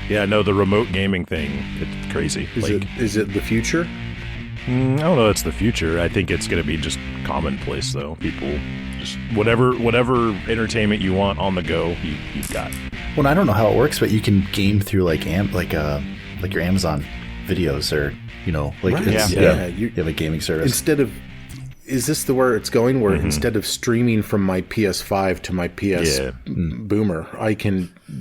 Yeah, no, the remote gaming thing, it's crazy. Is it the future? I don't know it's the future. I think it's going to be just commonplace, though. People, just whatever entertainment you want on the go, you've got. Well, I don't know how it works, but you can game through like your Amazon videos or, Right. You have a gaming service. Instead of, is this where it's going? Where instead of streaming from my PS5 to my PS Boomer,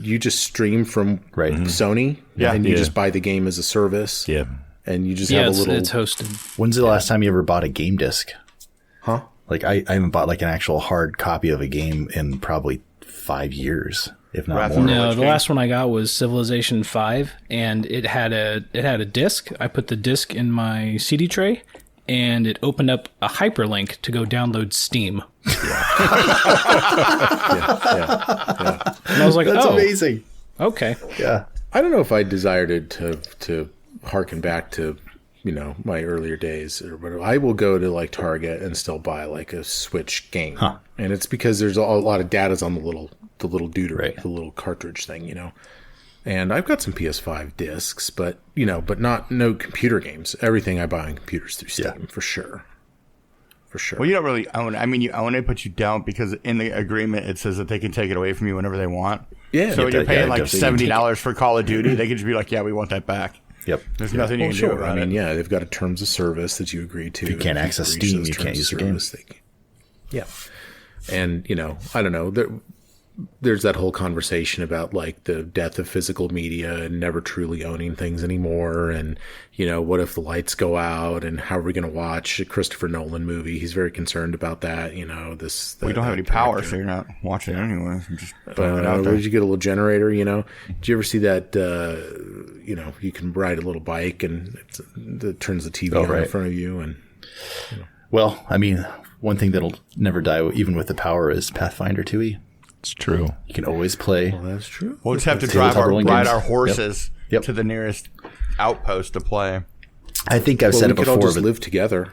you just stream from Sony, and you just buy the game as a service. Yeah. And you just have a little... it's hosted. When's the last time you ever bought a game disc? Huh? Like, I haven't bought like an actual hard copy of a game in probably 5 years, if not more. No, the last one I got was Civilization 5, and it had a disc. I put the disc in my CD tray, and it opened up a hyperlink to go download Steam. Yeah. And I was like, That's amazing. Okay. Yeah. I don't know if I desired to harken back to, my earlier days or whatever. I will go to like Target and still buy like a Switch game. And it's because there's a lot of data's on the little deuter, the little cartridge thing, And I've got some PS5 discs, but no computer games. Everything I buy on computers through Steam, for sure. For sure. Well, you don't really own it. I mean, you own it, but you don't, because in the agreement it says that they can take it away from you whenever they want. Yeah. So when you're paying like $70 for Call of Duty, they can just be like, yeah, we want that back. Yep. There's nothing you can do about it. Yeah, they've got a terms of service that you agree to. If you can't access Steam, you can't use the game. Yeah. And, I don't know. There's that whole conversation about like the death of physical media and never truly owning things anymore. And, what if the lights go out and how are we going to watch a Christopher Nolan movie? He's very concerned about that. We don't have any power, so you're not watching it anyway. Just putting it out there. Did you get a little generator? Did you ever see that, you can ride a little bike and it turns the TV on in front of you. And Well, I mean, one thing that'll never die, even with the power, is Pathfinder 2e. It's true. You can always play. Well, that's true. We'll just have to ride our horses to the nearest outpost to play. I think I've said it before. We could all just live together.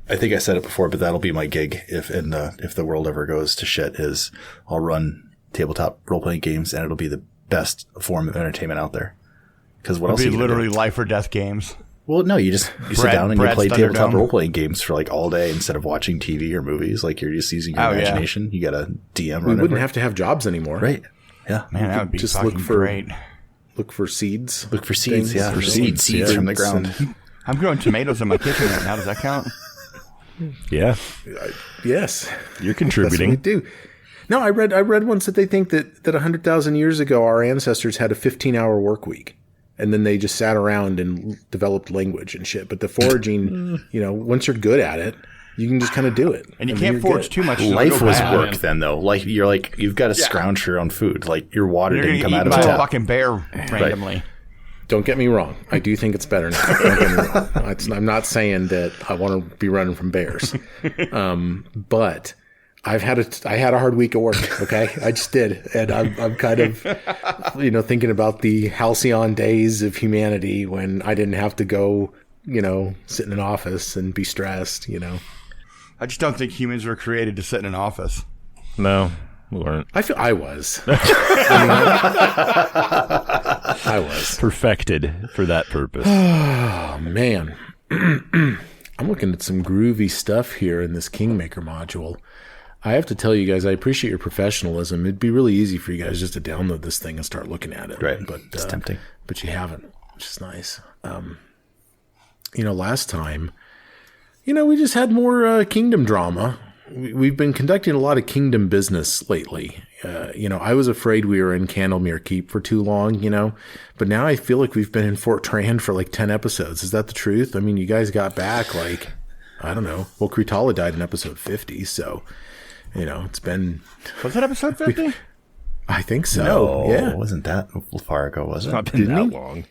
I think I said it before, but that'll be my gig if the world ever goes to shit. Is I'll run tabletop role playing games, and it'll be the best form of entertainment out there. Because what else? It'll be literally life or death games. Well, no, you sit down and you play tabletop role-playing games for like all day instead of watching TV or movies. Like you're just using your imagination. You got a DM. We wouldn't have to have jobs anymore, right? Yeah, man, that would be just fucking great. Look for seeds. Look for seeds. Things, for seeds from the ground. I'm growing tomatoes in my kitchen right now. Does that count? Yeah. Yes, you're contributing. That's what we do. No, I read once that they think that 100,000 years ago our ancestors had a 15-hour work week. And then they just sat around and developed language and shit. But the foraging, once you're good at it, you can just kind of do it. And you can't forage too much. Life was work then, though. Like you've got to scrounge your own food. Like your water didn't come out of a tap. By a fucking bear randomly. Right. Don't get me wrong. I do think it's better now. Don't get me wrong. I'm not saying that I want to be running from bears, but. I had a hard week at work. Okay, I just did, and I'm kind of, thinking about the halcyon days of humanity when I didn't have to go, sit in an office and be stressed. I just don't think humans were created to sit in an office. No, we weren't. I was. I was perfected for that purpose. Oh man, I'm looking at some groovy stuff here in this Kingmaker module. I have to tell you guys, I appreciate your professionalism. It'd be really easy for you guys just to download this thing and start looking at it. Right. But it's tempting. But you haven't, which is nice. Last time, we just had more kingdom drama. We've been conducting a lot of kingdom business lately. I was afraid we were in Candlemere Keep for too long, but now I feel like we've been in Fort Trand for like 10 episodes. Is that the truth? I mean, you guys got back like, I don't know. Well, Kritala died in episode 50, so... it's been... Was it episode 50? I think so. No, yeah. It wasn't that far ago, was it? It's not been that long.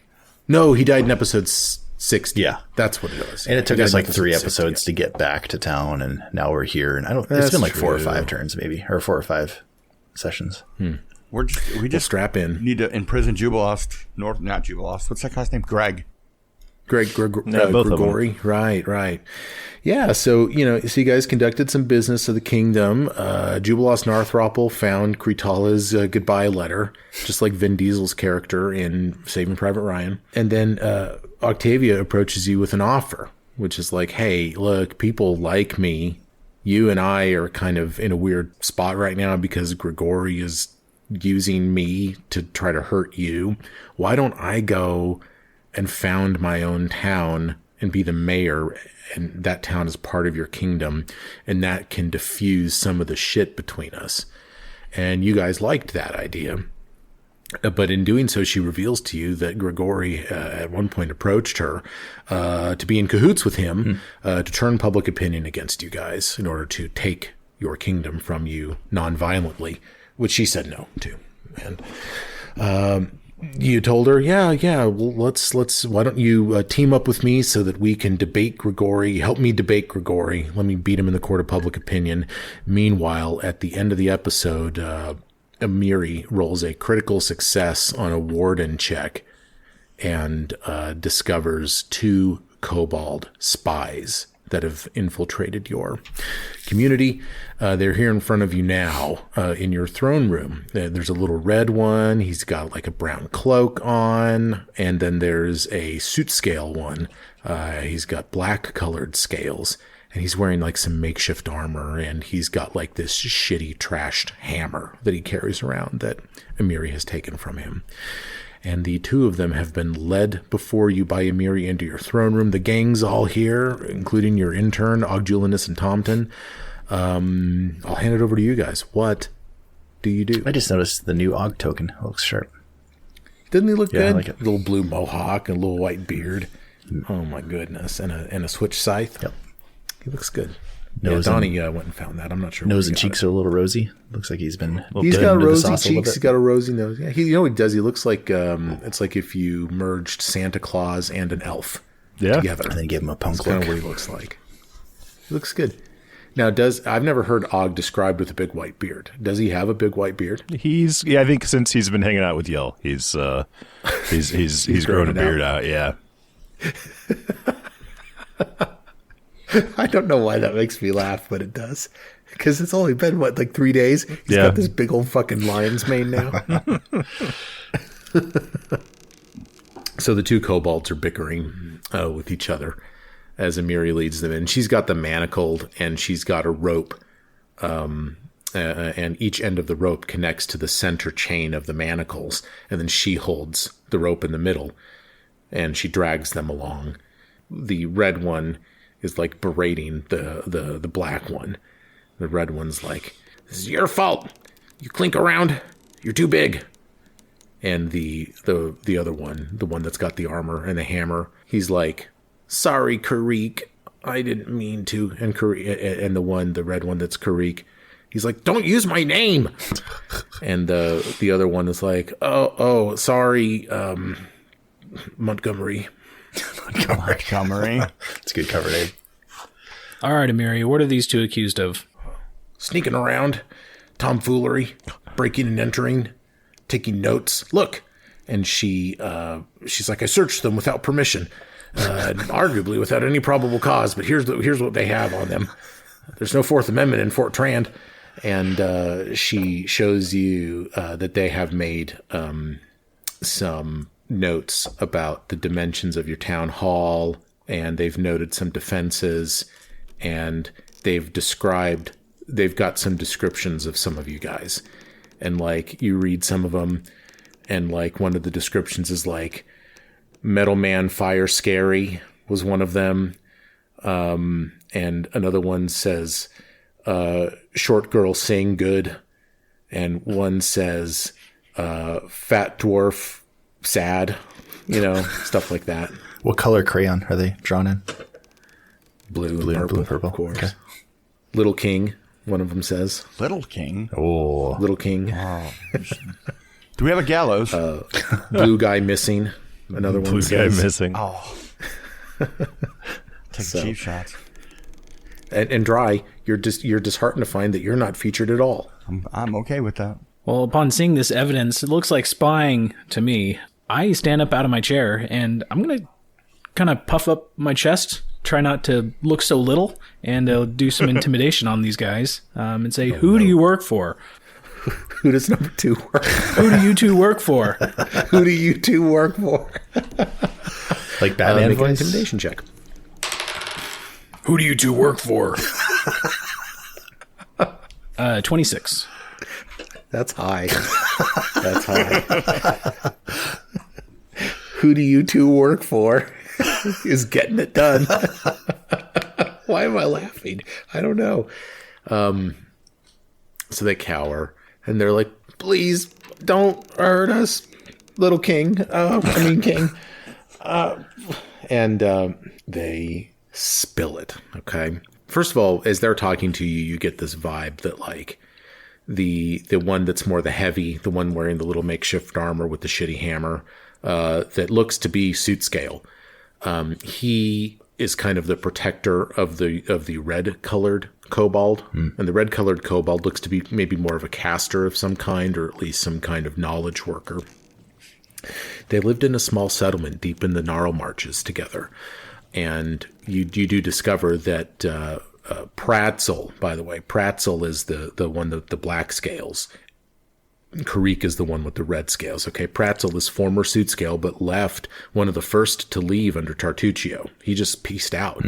No, he died in episode 60. Yeah. That's what it was. And it took us like 3 episodes to get back to town, and now we're here. And it's been like 4 or 5 turns maybe, or 4 or 5 sessions. We just strap in. Need to imprison Jubilost. Not Jubilost. What's that guy's name? Greg. both of them. Gregory. Right. Yeah, so, you guys conducted some business of the kingdom. Jubilos Narthropple found Kritala's goodbye letter, just like Vin Diesel's character in Saving Private Ryan. And then Octavia approaches you with an offer, which is like, hey, look, people like me. You and I are kind of in a weird spot right now because Grigori is using me to try to hurt you. Why don't I go and found my own town and be the mayor, and that town is part of your kingdom, and that can diffuse some of the shit between us. And you guys liked that idea. But in doing so, she reveals to you that Grigori at one point approached her to be in cahoots with him to turn public opinion against you guys in order to take your kingdom from you non-violently, which she said no to. And you told her, yeah, well, let's. Why don't you team up with me so that we can debate Grigori? Help me debate Grigori. Let me beat him in the court of public opinion. Meanwhile, at the end of the episode, Amiri rolls a critical success on a warden check and discovers 2 kobold spies that have infiltrated your community. They're here in front of you now in your throne room. There's a little red one. He's got like a brown cloak on. And then there's a suit scale one. He's got black colored scales. And he's wearing like some makeshift armor. And he's got like this shitty trashed hammer that he carries around that Amiri has taken from him. And the 2 of them have been led before you by Amiri into your throne room. The gang's all here, including your intern, Ogjulinus and Tomton. I'll hand it over to you guys. What do you do? I just noticed the new Og token. It looks sharp. Doesn't he look good? I like it. Little blue mohawk and a little white beard. Oh my goodness. And a switch scythe. Yep. He looks good. Nose Donnie went and found that. I'm not sure. Nose and cheeks are a little rosy. Looks like he's been. He's got rosy cheeks. He's got a rosy nose. Yeah, you know what he does? He looks like it's like if you merged Santa Claus and an elf together. And then give him a punk That's look. kind of what he looks like. He looks good. Now, I've never heard Og described with a big white beard. Does he have a big white beard? I think since he's been hanging out with Yell, he's grown a beard out. Yeah. I don't know why that makes me laugh, but it does. Because it's only been, like 3 days? He's got this big old fucking lion's mane now. So the 2 kobolds are bickering with each other as Amiri leads them in. She's got the manacled, and she's got a rope. And each end of the rope connects to the center chain of the manacles. And then she holds the rope in the middle, and she drags them along. The red one is like berating the black one. The red one's like, "This is your fault. You clink around. You're too big." And the other one, the one that's got the armor and the hammer, he's like, "Sorry, Karik. I didn't mean to." And the red one that's Karik, he's like, "Don't use my name." And the other one is like, "Oh, sorry, Montgomery." Montgomery. It's a good cover name. All right, Amiri, what are these 2 accused of? Sneaking around, tomfoolery, breaking and entering, taking notes. Look. And she's like, "I searched them without permission, arguably without any probable cause, but here's what they have on them. There's no 4th Amendment in Fort Trand." And she shows you that they have made some notes about the dimensions of your town hall, and they've noted some defenses, and they've got some descriptions of some of you guys. And like, you read some of them, and like one of the descriptions is like, "Metal Man Fire Scary" was one of them. And another one says, "Short Girl Sing Good." And one says, "Fat Dwarf Sad," stuff like that. What color crayon are they drawn in? Blue and purple, of course. Okay. Little King, one of them says. Little King. Oh. Little King. Oh. Do we have a gallows? Blue Guy Missing, another one Blue says. Guy Missing. Oh. Take cheap shots. And Dry, you're disheartened to find that you're not featured at all. I'm okay with that. Well, upon seeing this evidence, it looks like spying to me. I stand up out of my chair, and I'm going to kind of puff up my chest, try not to look so little, and do some intimidation on these guys and say, "Who do you work for? Who does number 2 work? Who do you two work for?" Who do you 2 work for? Like Batman Make an voice? intimidation check. Who do you two work for? 26. That's high. That's high. Who do you 2 work for? Is getting it done. Why am I laughing? I don't know. So they cower and they're like, "Please don't hurt us, little king. King." And they spill it. Okay. First of all, as they're talking to you, you get this vibe that like the one that's more the heavy, the one wearing the little makeshift armor with the shitty hammer, that looks to be suit scale. He is kind of the protector of the red colored kobold, and the red colored kobold looks to be maybe more of a caster of some kind, or at least some kind of knowledge worker. They lived in a small settlement deep in the Gnarl Marches together, and you do discover that Pratzel, by the way, Pratzel is the one with the black scales. Karik is the one with the red scales. Okay, Pratzel is former suit scale, but left one of the first to leave under Tartuccio. He just pieced out.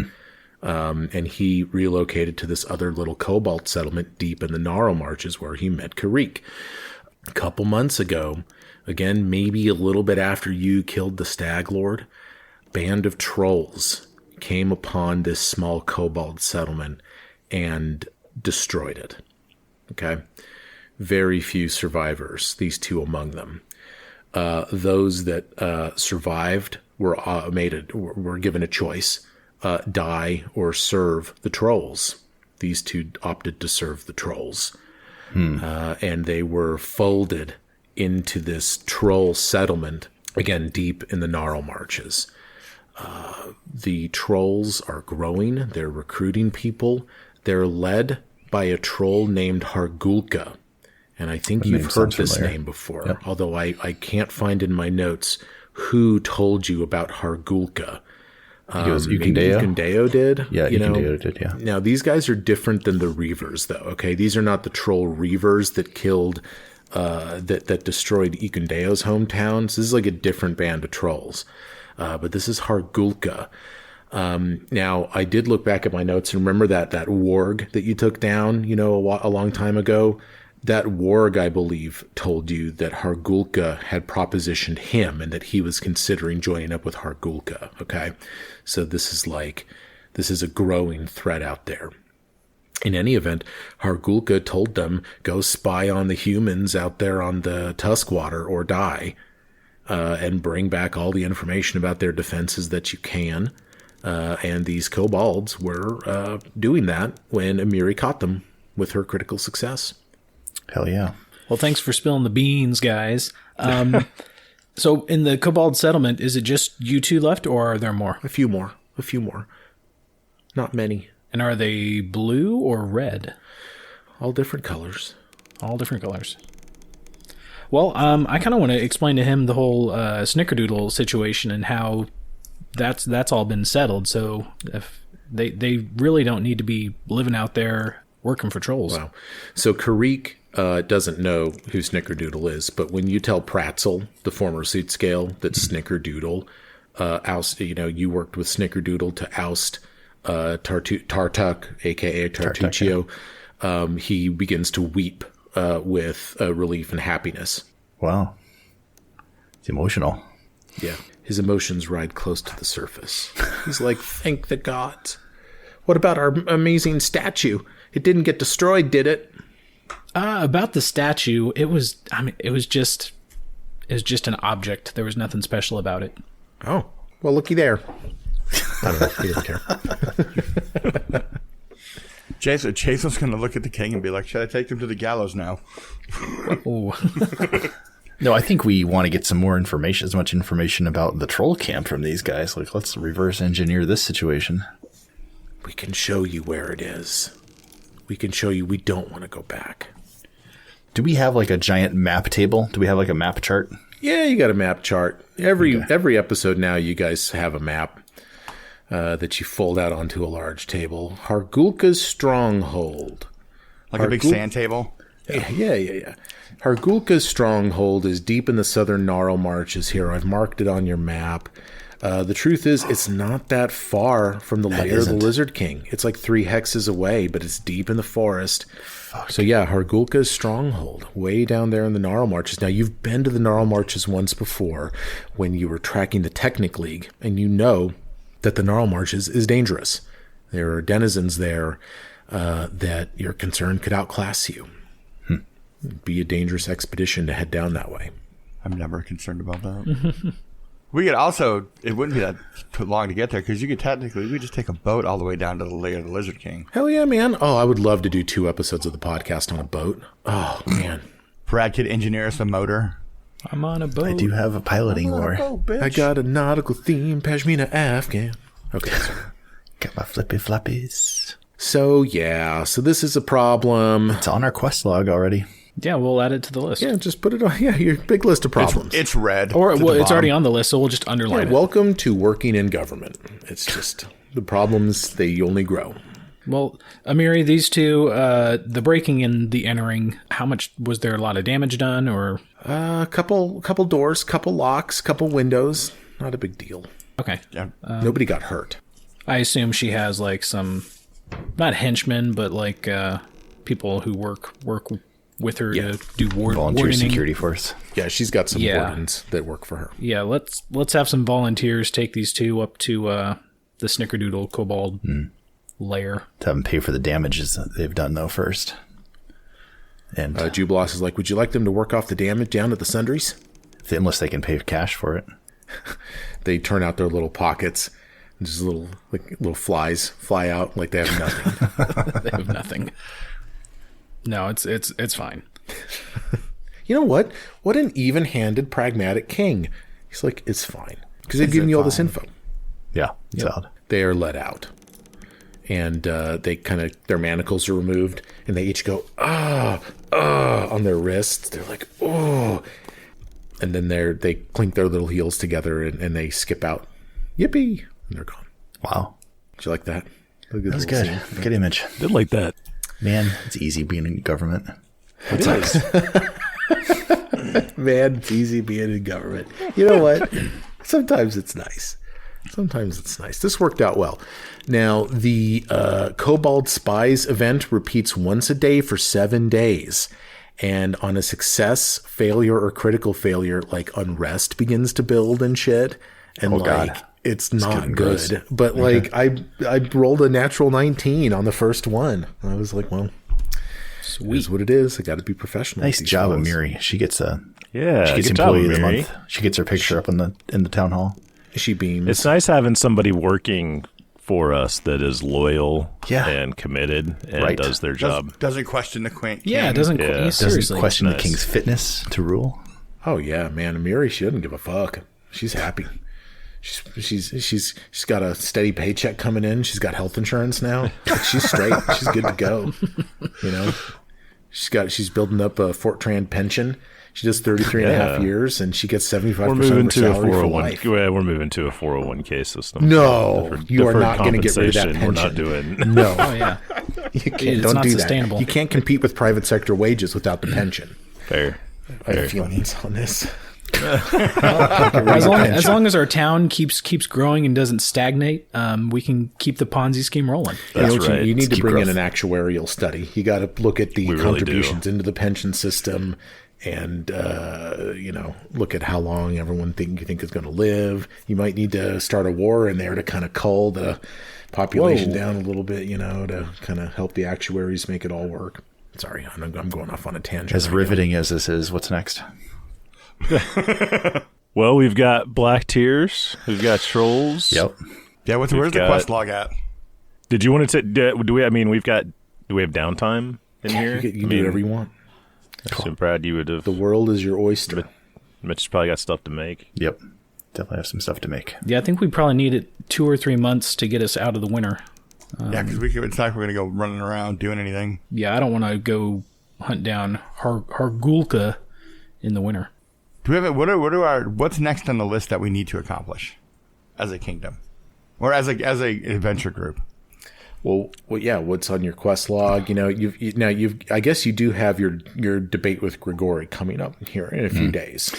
And he relocated to this other little cobalt settlement deep in the Gnarl Marches where he met Karik. A couple months ago, again, maybe a little bit after you killed the Stag Lord, band of trolls came upon this small cobalt settlement and destroyed it. Okay? Very few survivors, these 2 among them. Those that survived were given a choice. Die or serve the trolls. These 2 opted to serve the trolls. And they were folded into this troll settlement, again, deep in the Gnarl Marches. The trolls are growing. They're recruiting people. They're led by a troll named Hargulka. And I think you've heard this name before, although I can't find in my notes who told you about Hargulka. Ukendeo did? Yeah, Ukendeo did, yeah. Now, these guys are different than the Reavers, though, okay? These are not the troll Reavers that killed, that destroyed Ukendeo's hometown. So this is like a different band of trolls. But this is Hargulka. Now, I did look back at my notes and remember that warg that you took down, a long time ago. That warg, I believe, told you that Hargulka had propositioned him and that he was considering joining up with Hargulka. Okay. So this is a growing threat out there. In any event, Hargulka told them, go spy on the humans out there on the Tuskwater or die, and bring back all the information about their defenses that you can. And these kobolds were doing that when Amiri caught them with her critical success. Hell yeah. Well, thanks for spilling the beans, guys. So in the Cobalt settlement, is it just you 2 left, or are there more? A few more. Not many. And are they blue or red? All different colors. All different colors. Well, I kind of want to explain to him the whole Snickerdoodle situation and how that's all been settled. So if they really don't need to be living out there working for trolls. Wow. So Karik doesn't know who Snickerdoodle is, but when you tell Pratzel, the former suit scale, that Snickerdoodle you worked with Snickerdoodle to oust Tartuk, aka Tartuccio, he begins to weep with relief and happiness. Wow. It's emotional. Yeah. His emotions ride close to the surface. He's like, thank the gods. What about our amazing statue? It didn't get destroyed, did it? About the statue, it was just an object. There was nothing special about it. Oh, well, looky there. I don't know. He doesn't care. Jason's going to look at the king and be like, should I take him to the gallows now? No, I think we want to get some more information, as much information about the troll camp from these guys. Like, let's reverse engineer this situation. We can show you where it is. We can show you we don't want to go back. Do we have like a giant map table? Do we have like a map chart? Yeah, you got a map chart. Every episode now, you guys have a map. that you fold out onto a large table. Hargulka's Stronghold. Like a big sand table? Yeah. Hargulka's Stronghold is deep in the southern Gnarl Marches here. I've marked it on your map. The truth is, it's not that far from the lair of the Lizard King. It's like 3 hexes away, but it's deep in the forest. Fuck. So yeah, Hargulka's Stronghold, way down there in the Gnarl Marches. Now, you've been to the Gnarl Marches once before when you were tracking the Technic League, and you know that the Gnarl Marches is dangerous. There are denizens there that you're concerned could outclass you. Be a dangerous expedition to head down that way. I'm never concerned about that. We could also, it wouldn't be that long to get there because you could technically, we just take a boat all the way down to the lair of the Lizard King. Hell yeah, man. Oh, I would love to do 2 episodes of the podcast on a boat. Oh, man. Brad could engineer us a motor. I'm on a boat. I do have a piloting lore. I got a nautical theme, Pashmina Afghan. Okay, sorry. Got my flippy floppies. So, yeah. So this is a problem. It's on our quest log already. Yeah, we'll add it to the list. Yeah, just put it on. Yeah, your big list of problems. It's red. Or it's already on the list, so we'll just underline it. Welcome to working in government. It's just the problems, they only grow. Well, Amiri, these 2, the breaking and the entering, how much, was there a lot of damage done, or? A couple doors, couple locks, couple windows. Not a big deal. Okay. Yeah. Nobody got hurt. I assume she has, like, some, not henchmen, but, like, people who work with her to do volunteer wardening. security force. Yeah, she's got some wardens that work for her. Yeah, let's have some volunteers take these 2 up to the Snickerdoodle Kobold lair. To have them pay for the damages that they've done, though, first. And Jubilos is like, would you like them to work off the damage down at the sundries? unless they can pay cash for it. They turn out their little pockets. And just little flies fly out like they have nothing. They have nothing. No, it's fine. You know what? What an even-handed, pragmatic king. He's like, it's fine. Because they've given you all this info. Yeah, it's odd. They are let out. And they kind of, their manacles are removed. And they each go, on their wrists. They're like, oh. And then they clink their little heels together and they skip out. Yippee. And they're gone. Wow. Did you like that? That was good. Scene. Good image. Did like that. Man, it's easy being in government. It is. Man, it's easy being in government. You know what? Sometimes it's nice. This worked out well. Now, the Kobold Spies event repeats once a day for 7 days. And on a success, failure, or critical failure, like unrest begins to build and shit. And God. It's not good. But like I rolled a natural 19 on the first one. I was like, well, sweet. Is what it is. I got to be professional. Nice job, Amiri. She gets she gets good employee job, of the Amiri. month. She gets her picture up in the town hall. She beams. It's nice having somebody working for us that is loyal and committed and does their job. Doesn't question the queen. Yeah, seriously. Doesn't question the king's fitness to rule. Oh yeah, man. Amiri, she doesn't give a fuck. She's happy. She's got a steady paycheck coming in. She's got health insurance now. Like, she's straight. She's good to go. You know, she's building up a Fort Trand pension. She does 33 and a half years, and she gets 75% of her salary for life. Yeah, we're moving to a 401k system. No, you are not going to get rid of that pension. We're not doing. No. Oh yeah, You can't, it's don't not do sustainable. that. You can't compete with private sector wages without the pension. Fair. I have feelings on this. as long as our town keeps growing and doesn't stagnate, we can keep the Ponzi scheme rolling. That's right. You need to keep bring growth. in an actuarial study. You got to look at the really contributions into the pension system, and look at how long everyone you think is going to live. You might need to start a war in there to kind of cull the population down a little bit, to kind of help the actuaries make it all work. Sorry, I'm going off on a tangent. As riveting as this is, what's next? Well, we've got Black Tears. We've got Trolls. Yep. Yeah, where's the quest log at? Did you want to do we have downtime in here? You can do whatever you want. So Brad, you would have. The world is your oyster. Mitch's probably got stuff to make. Yep. Definitely have some stuff to make. Yeah, I think we probably needed 2 or 3 months to get us out of the winter. Yeah, because it's not like we're going to go running around doing anything. Yeah, I don't want to go hunt down Hargulka in the winter. Do we have what's next on the list that we need to accomplish as a kingdom? or as a adventure group? Well, yeah. What's on your quest log? I guess you do have your debate with Grigori coming up here in a few days.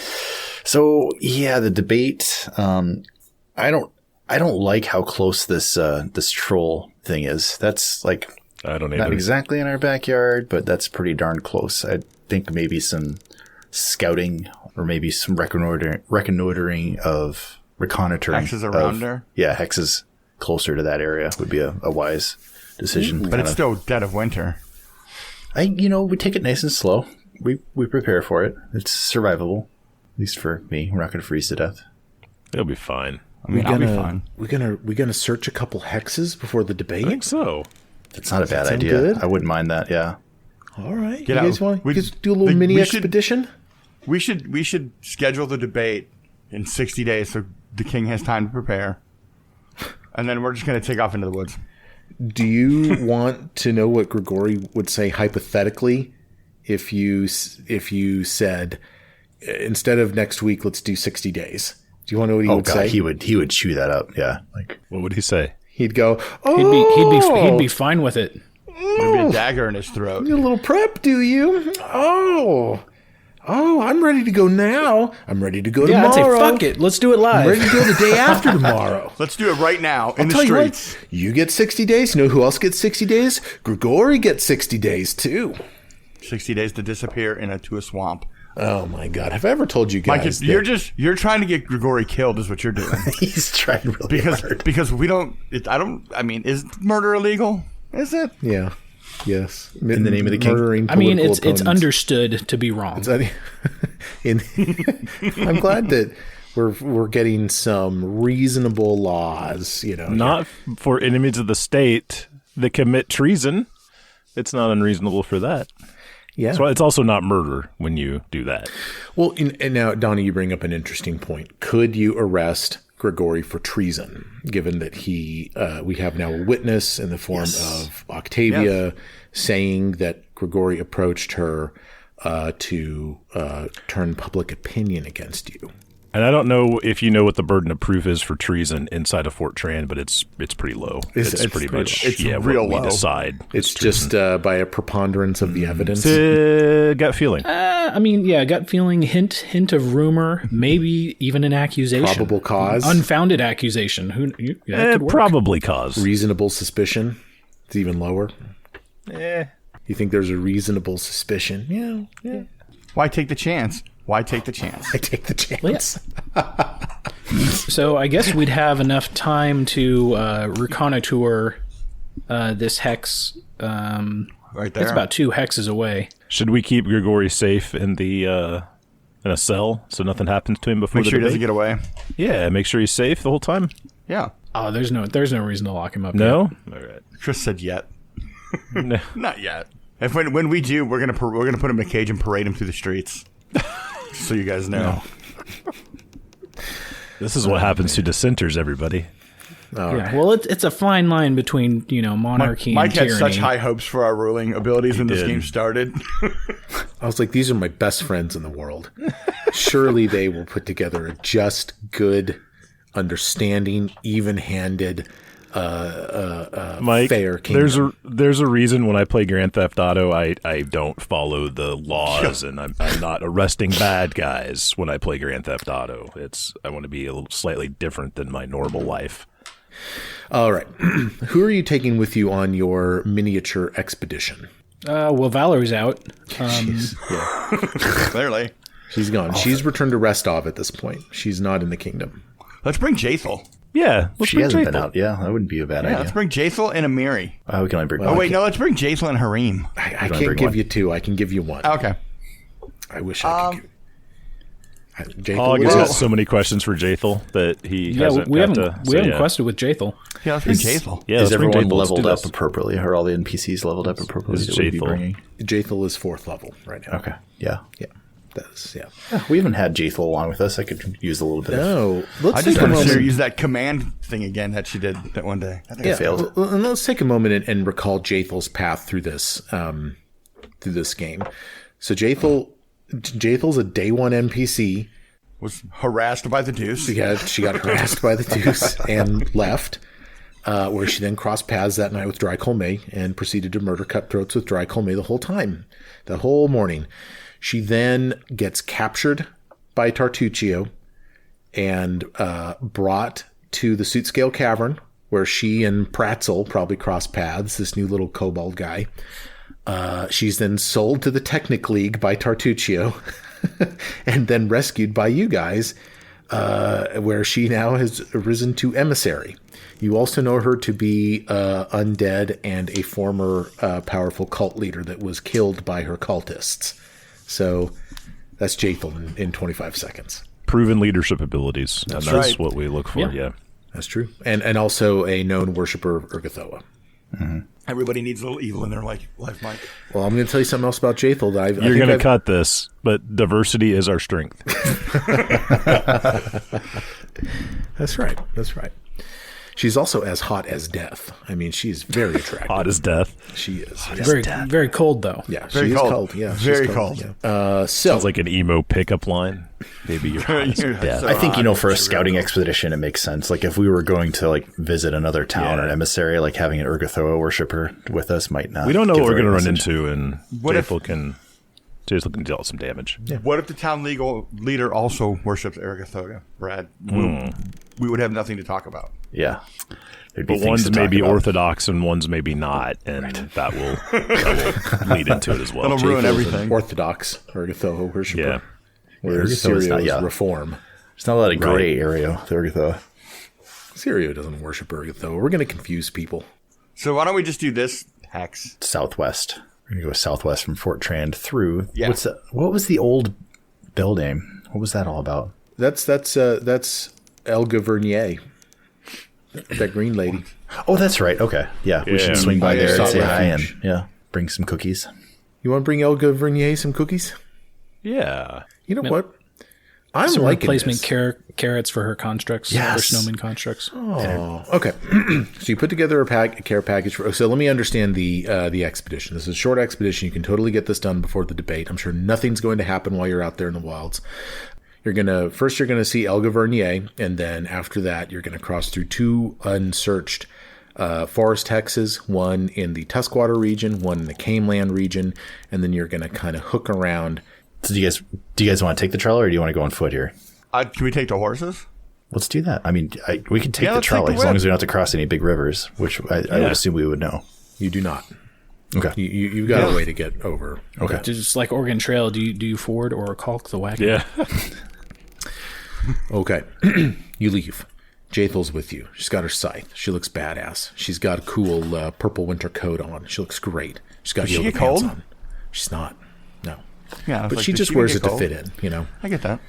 So yeah, the debate. I don't like how close this troll thing is. That's like I don't not either. exactly in our backyard, but that's pretty darn close. I think maybe some scouting or maybe some reconnoitering of reconnoitering. Hexes around there? Yeah, hexes closer to that area would be a wise decision. But it's still dead of winter. We take it nice and slow. We prepare for it. It's survivable. At least for me. We're not going to freeze to death. It'll be fine. I mean, I'll be fine. We gonna search a couple hexes before the debate. I think so. That's not a bad sound idea. good? I wouldn't mind that. Yeah. All right. Get you out. guys want We- to do a little mini we should- expedition? We should schedule the debate in 60 days so the king has time to prepare. And then we're just going to take off into the woods. Do you want to know what Grigori would say hypothetically if you said instead of next week, let's do 60 days? Do you want to know what he would say? he would chew that up. Yeah. Like What would he say? He'd go, "Oh, He'd be fine with it. There'd be a dagger in his throat. you a little prep, do you? Oh, I'm ready to go now. I'm ready to go Yeah, I'd say tomorrow. fuck it. Let's do it I'm ready live. to go the day after tomorrow." Let's do it right now in the Tell you what, streets. you get 60 days. You know who else gets 60 days? Grigori gets 60 days too. 60 days to disappear into a swamp. Oh my God! Have I ever told you Mike, guys? you're trying to get Grigori killed is what you're doing. he's trying really hard. because we don't. Is murder illegal? Is it? Yeah. Yes. In the name of the king? Murdering I mean, political it's opponents. understood to be wrong. I'm glad that we're getting some reasonable laws. Not for enemies of the state that commit treason. It's not unreasonable for that. Yeah. So it's also not murder when you do that. Well, and now, Donnie, you bring up an interesting point. Could you arrest Grigori for treason, given that we have now a witness in the form of Octavia saying that Grigori approached her to turn public opinion against you? And I don't know if you know what the burden of proof is for treason inside of Fort Tran, but it's pretty low. It's pretty much real what low. we decide. It's just by a preponderance of the evidence. It's gut feeling. I mean, yeah, gut feeling, hint of rumor, maybe even an accusation. Probable cause. Unfounded accusation. That could work. Probably cause. Reasonable suspicion. It's even lower. You think there's a reasonable suspicion? Yeah. Why take the chance? Why take the chance? I take the chance. So I guess we'd have enough time to reconnoitre this hex. Right there. It's about 2 hexes away. Should we keep Grigori safe in in a cell so nothing happens to him before Make the sure he doesn't debate? get away. Yeah, make sure he's safe the whole time. Yeah. Oh, there's no reason to lock him up. No? All right. Chris said yet. No. Not yet. If when we do, we're gonna put him in a cage and parade him through the streets. So you guys know. This is what happens to dissenters, everybody. Yeah. Well, it's a fine line between monarchy Mike and had tyranny. such high hopes for our ruling abilities when this did. game started. I was like, these are my best friends in the world. Surely they will put together a just, good, understanding, even-handed, Mike, fair kingdom. there's a reason when I play Grand Theft Auto, I don't follow the laws and I'm not arresting bad guys when I play Grand Theft Auto. I want to be a little slightly different than my normal life. All right. Who are you taking with you on your miniature expedition? Well, Valerie's out. Clearly. She's gone. She's returned to Restov at this point. She's not in the kingdom. Let's bring Jathel. Yeah, let's She bring hasn't Jathel. been out. Yeah, that wouldn't be a bad Yeah, let's idea. bring Jathel and Amiri. We can only bring Oh, wait, no, let's bring Jathel and Harim. I wanna can't bring give one? you 2. I can give you 1. Okay. I wish I could give Jathel Hog has was- got so many questions for Jathel that he Yeah, hasn't we got haven't to. we so haven't yeah. quested with Jathel. Yeah, let's bring Jathel. Yeah, Is let's bring everyone Jathel. Let's do leveled up this. appropriately? Are all the NPCs leveled up appropriately? Is that we'd be Jathel. bringing? Jathel is 4th level right now. Okay. Yeah. Yeah. That's, yeah. We haven't had Jathel along with us. I could use a little bit of No. Let's I take just a want to see her moment. use that command thing again that she did that one day. I think Yeah, I failed. and let's take a moment and recall Jathel's path through this game. So Jathel's a day 1 NPC. Was harassed by the Deuce. She got harassed by the Deuce and left. where she then crossed paths that night with Dry Colmay and proceeded to murder cutthroats with Dry Colmay the whole time, the whole morning. She then gets captured by Tartuccio and brought to the Suitscale Cavern, where she and Pratzel probably crossed paths, this new little kobold guy. She's then sold to the Technic League by Tartuccio and then rescued by you guys, where she now has risen to emissary. You also know her to be undead and a former powerful cult leader that was killed by her cultists. So that's Jathel in 25 seconds. Proven leadership abilities. That's right. what we look for, yeah. That's true. And also a known worshiper of Urgathoa. Mm-hmm. Everybody needs a little evil in their life, Mike. Well, I'm going to tell you something else about Jathel. You're going to cut this, but diversity is our strength. That's right. That's right. She's also as hot as death. I mean, she's very attractive. Hot as death. She is. Very, very cold though. Yeah, Very she is cold. cold. Yeah, Very she's cold. Yeah. Sounds like an emo pickup line. Maybe you're hot as death. I think, for a scouting expedition, it makes sense. Like, if we were going to, like, visit another town or an emissary, like, having an Urgathoa worshiper with us might not. We don't know give what we're the going right to run message. into, and Jathel can deal some damage. Yeah. What if the town leader also worships Urgathoa, Brad? We would have nothing to talk about. Yeah. There'd be But things one's to talk maybe about. orthodox and one's maybe not, and that will lead into it as well. That'll ruin Jathel's everything. an Orthodox Urgathoa worshiper. Yeah. Whereas Urgathoa's Sirio not- is yeah. Reform. There's not a lot of gray area with Urgathoa. Sirio doesn't worship Urgathoa. We're going to confuse people. So why don't we just do this, Hex? Southwest. We're going to go southwest from Fort Trand through. Yeah. What was the old bill name? What was that all about? That's Elga Vernier, that green lady. Oh, that's right. Okay. Yeah. We Yeah. should swing by Oh, yeah, there and South say hi and, Refuge. bring some cookies. You want to bring Elga Vernier some cookies? Yeah. You know what? I'm Some liking replacement this. carrots for her constructs, Yes. for snowman constructs. Oh, okay. So you put together a care package for. So let me understand the expedition. This is a short expedition. You can totally get this done before the debate. I'm sure nothing's going to happen while you're out there in the wilds. You're gonna see Elga Vernier, and then after that, you're gonna cross through two unsearched forest hexes, one in the Tuskwater region, one in the Caneland region, and then you're gonna kind of hook around. So do you guys want to take the trolley or do you want to go on foot here? Can we take the horses? Let's do that. I mean, we can take Yeah, the let's take trolley the as long whip. as we don't have to cross any big rivers, which I would assume we would know. You do not. Okay. You've got a way to get over. Okay. Just like Oregon Trail, do you ford or caulk the wagon? Yeah. Okay. You leave. Jathel's with you. She's got her scythe. She looks badass. She's got a cool purple winter coat on. She looks great. She's got Does she yoga get pants cold? on. She's not. No. Yeah, I was But like, she does just even wears get it to cold? fit in, you know. I get that.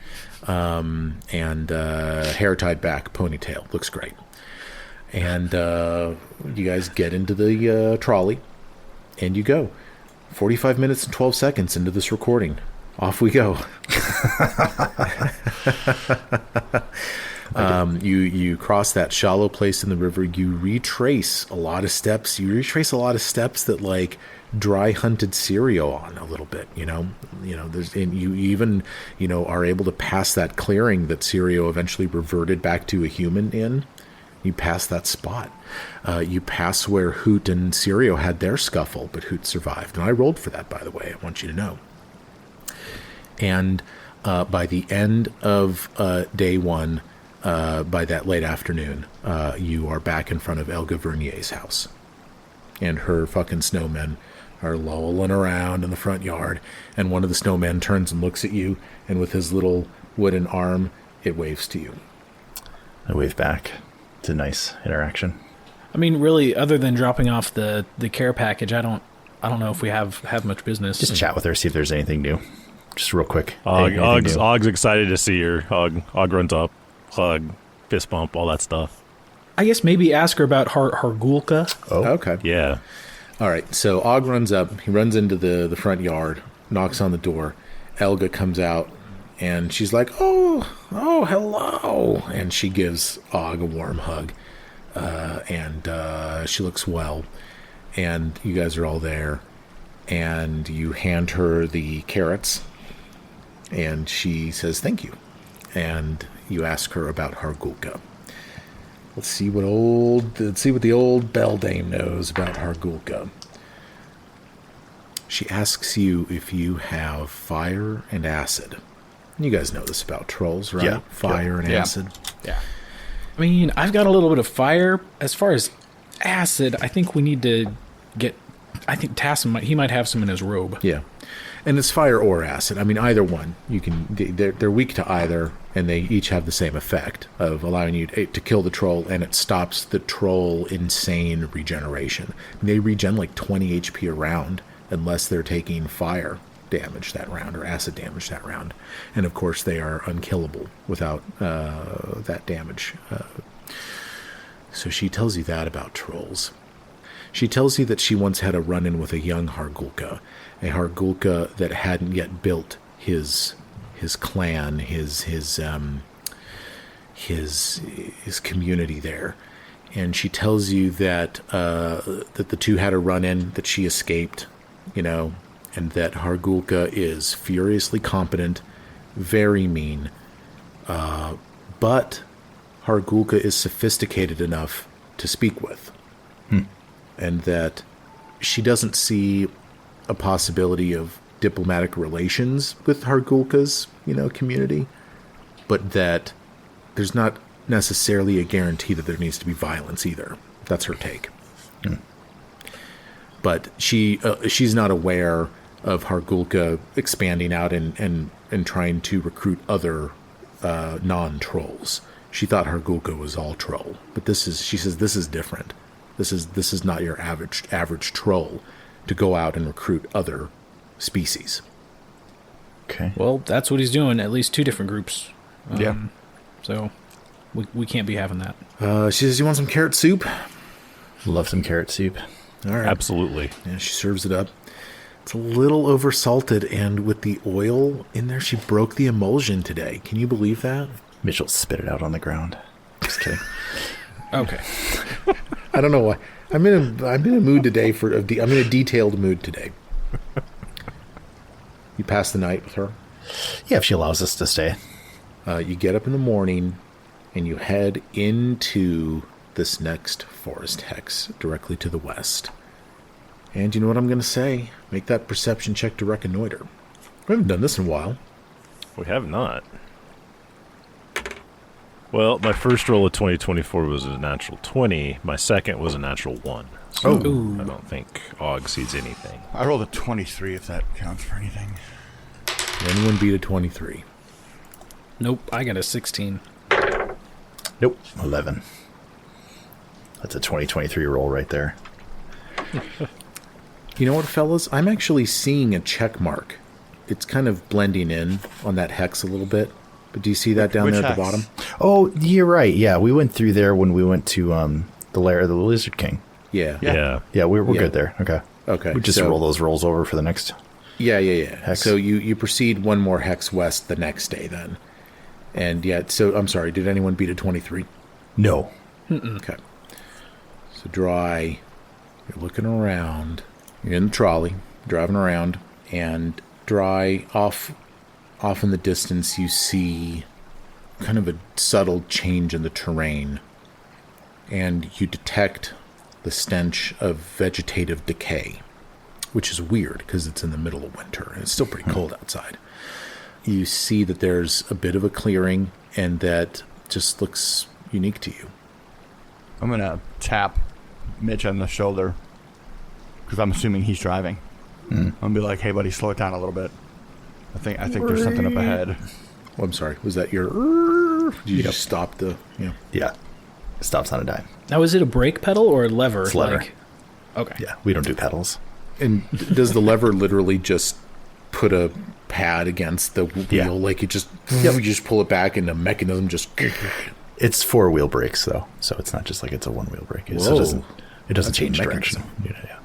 And hair tied back, ponytail. Looks great. And you guys get into the trolley, and you go. 45 minutes and 12 seconds into this recording. Off we go. You cross that shallow place in the river. You retrace a lot of steps. That like dry hunted Sirio on a little bit. There's, and you even are able to pass that clearing that Sirio eventually reverted back to a human in. You pass that spot. You pass where Hoot and Sirio had their scuffle, but Hoot survived. And I rolled for that, by the way. I want you to know. And by the end of day one, by that late afternoon, you are back in front of Elga Vernier's house. And her fucking snowmen are lolling around in the front yard. And one of the snowmen turns and looks at you, and with his little wooden arm, it waves to you. I wave back. It's a nice interaction. I mean, really, other than dropping off the care package, I don't know if we have much business. Just chat with her, see if there's anything new. Just real quick. Og's excited to see her. Og runs up, hug, fist bump, all that stuff. I guess maybe ask her about Hargulka. Oh, Okay. Yeah. All right, so Og runs up. He runs into the front yard, knocks on the door. Elga comes out, and she's like, oh, hello. And she gives Og a warm hug, and she looks well. And you guys are all there, and you hand her the carrots, and she says thank you. And you ask her about Hargulka. Let's see what the old beldame knows about Hargulka. She asks you if you have fire and acid. You guys know this about trolls, right? Yeah. Fire and acid. Yeah. I mean, I've got a little bit of fire. As far as acid, I think we need to get... I think Tassim, he might have some in his robe. Yeah. And it's fire or acid. I mean, either one. They're weak to either, and they each have the same effect of allowing you to kill the troll, and it stops the troll insane regeneration. They regen like 20 HP a round unless they're taking fire damage that round or acid damage that round. And of course, they are unkillable without that damage. So she tells you that about trolls. She tells you that she once had a run-in with a young Hargulka, a Hargulka that hadn't yet built his clan, his community there. And she tells you that that the two had a run-in, that she escaped, and that Hargulka is furiously competent, very mean, but Hargulka is sophisticated enough to speak with. And that she doesn't see a possibility of diplomatic relations with Hargulka's, community, but that there's not necessarily a guarantee that there needs to be violence either. That's her take. But she's not aware of Hargulka expanding out and trying to recruit other non-trolls. She thought Hargulka was all troll, but she says this is different. This is not your average troll to go out and recruit other species. Okay. Well, that's what he's doing. At least 2 different groups. So we can't be having that. She says, "You want some carrot soup?" Love some carrot soup. All right. Absolutely. Yeah, she serves it up. It's a little oversalted, and with the oil in there, she broke the emulsion today. Can you believe that? Mitchell spit it out on the ground. Just kidding. Okay. I don't know why. I'm in a mood today I'm in a detailed mood today. You pass the night with her. Yeah, if she allows us to stay. You get up in the morning, and you head into this next forest hex directly to the west. And you know what I'm going to say? Make that perception check to reconnoiter. We haven't done this in a while. We have not. Well, my first roll of 2024 was a natural 20. My second was a natural 1. So I don't think Og sees anything. I rolled a 23 if that counts for anything. Anyone beat a 23? Nope, I got a 16. Nope. 11. That's a 2023 roll right there. You know what, fellas? I'm actually seeing a check mark. It's kind of blending in on that hex a little bit. But do you see that down Which there at hex? the bottom? Oh, you're right. Yeah, we went through there when we went to the lair of the Lizard King. Yeah. Yeah. Yeah, we're Yeah. good there. Okay. Okay. We just so- roll those rolls over for the next. Yeah. Hex. So you proceed one more hex west the next day then. And so I'm sorry, did anyone beat a 23? No. Okay. So Dry, you're looking around. You're in the trolley, driving around, and Dry, off in the distance, you see kind of a subtle change in the terrain. And you detect the stench of vegetative decay, which is weird because it's in the middle of winter and it's still pretty cold outside. You see that there's a bit of a clearing, and that just looks unique to you. I'm going to tap Mitch on the shoulder because I'm assuming he's driving. I'm going to be like, hey, buddy, slow it down a little bit. I think there's something up ahead. Oh, I'm sorry. Was that your... Did you just stop the... Yeah. Stops on a dime. Now, is it a brake pedal or a lever? It's lever. Okay. Yeah, we don't do pedals. And does the lever literally just put a pad against the wheel? Yeah. Like you just pull it back and the mechanism just... It's 4-wheel brakes though, so it's not just like it's a 1-wheel brake. Whoa. So it doesn't That's a change direction. mechanism. Yeah.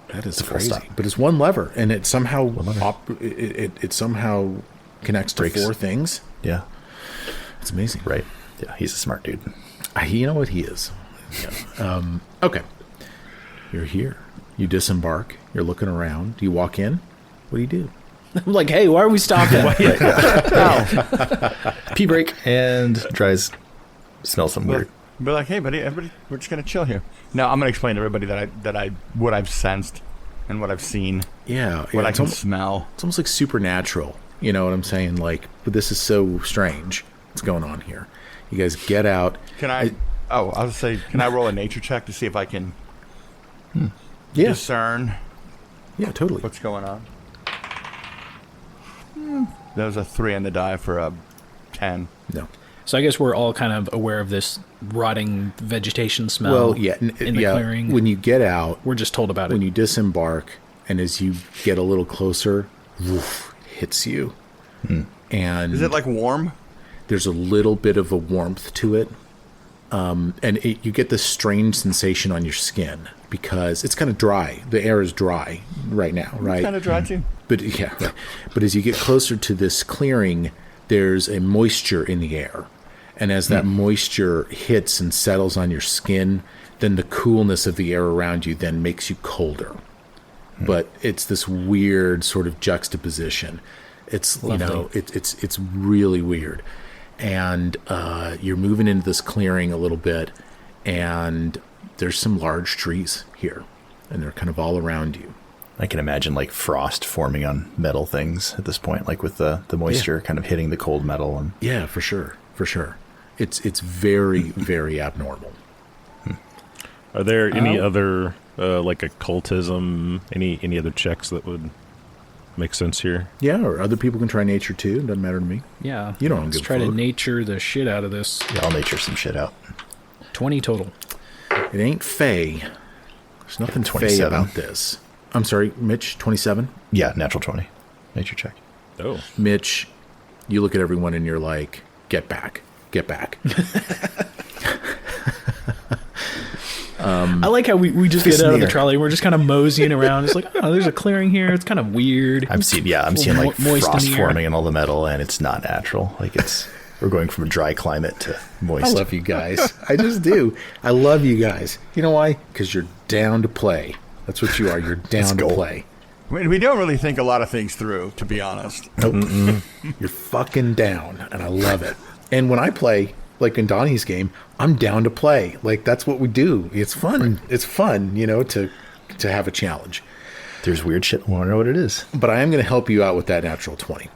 That is It's a full crazy. stop. But it's one lever, and it somehow lever. it somehow connects to Brakes. 4 things. Yeah. It's amazing. Right. Yeah, he's a smart dude. You know what he is. Yeah. Okay. You're here. You disembark. You're looking around. You walk in. What do you do? I'm like, hey, why are we stopping? Pee break and tries smell something weird. Be like, hey, buddy, everybody, we're just gonna chill here. Now I'm gonna explain to everybody that what I've sensed and what I've seen. Yeah, What I can almost, smell. it's almost like supernatural. You know what I'm saying? Like, but this is so strange. What's going on here? You guys get out. Can I? I was say, can I roll a nature check to see if I can Yeah, discern yeah, totally. what's going on? That was a 3 on the die for a 10. No. So I guess we're all kind of aware of this rotting vegetation smell. Well, yeah, in the clearing. When you get out, We're just told about when it. you disembark, and as you get a little closer, woof, hits you, and Is it like warm? there's a little bit of a warmth to it, and you get this strange sensation on your skin because it's kind of dry. The air is dry right now, right? Kind of dry too. But yeah, right. But as you get closer to this clearing, there's a moisture in the air. And as that moisture hits and settles on your skin, then the coolness of the air around you then makes you colder. But it's this weird sort of juxtaposition. It's it's really weird. And you're moving into this clearing a little bit, and there's some large trees here, and they're kind of all around you. I can imagine like frost forming on metal things at this point, like with the moisture kind of hitting the cold metal. And Yeah, for sure. It's very, very abnormal. Are there any other like occultism? Any other checks that would make sense here? Yeah, or other people can try nature too. Doesn't matter to me. Yeah. You don't Let's give a try to fuck. nature the shit out of this. yeah, I'll nature some shit out. 20 total. It ain't fey. There's nothing fey 27. about this. I'm sorry, Mitch, 27? Yeah, natural 20. Nature check. Oh, Mitch, you look at everyone and you're like, get back. Get back. I like how we just get out of the trolley. We're just kind of moseying around. It's like, oh, there's a clearing here. It's kind of weird. I'm seeing like moist in frost the air. forming in all the metal, and it's not natural. Like we're going from a dry climate to moist. I love you guys. I just do. I love you guys. You know why? Because you're down to play. That's what you are. You're down to go. play. I mean, we don't really think a lot of things through, to be honest. Nope. You're fucking down, and I love it. And when I play, like in Donnie's game, I'm down to play. Like, that's what we do. It's fun. It's fun, to have a challenge. There's weird shit. I want to know what it is. But I am going to help you out with that natural 20.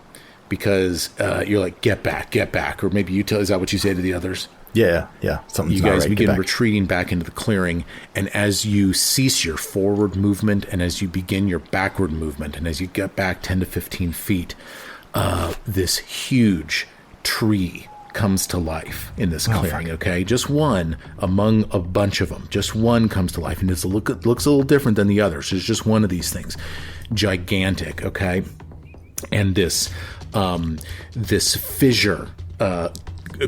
Because you're like, get back. Or maybe you tell, is that what you say to the others? Yeah. Something's You not guys right. Get begin back. retreating back into the clearing, and as you cease your forward movement, and as you begin your backward movement, and as you get back 10 to 15 feet, this huge tree comes to life in this clearing, okay? Just one among a bunch of them. Just one comes to life, and it looks a little different than the others. There's just one of these things. Gigantic, okay? And this fissure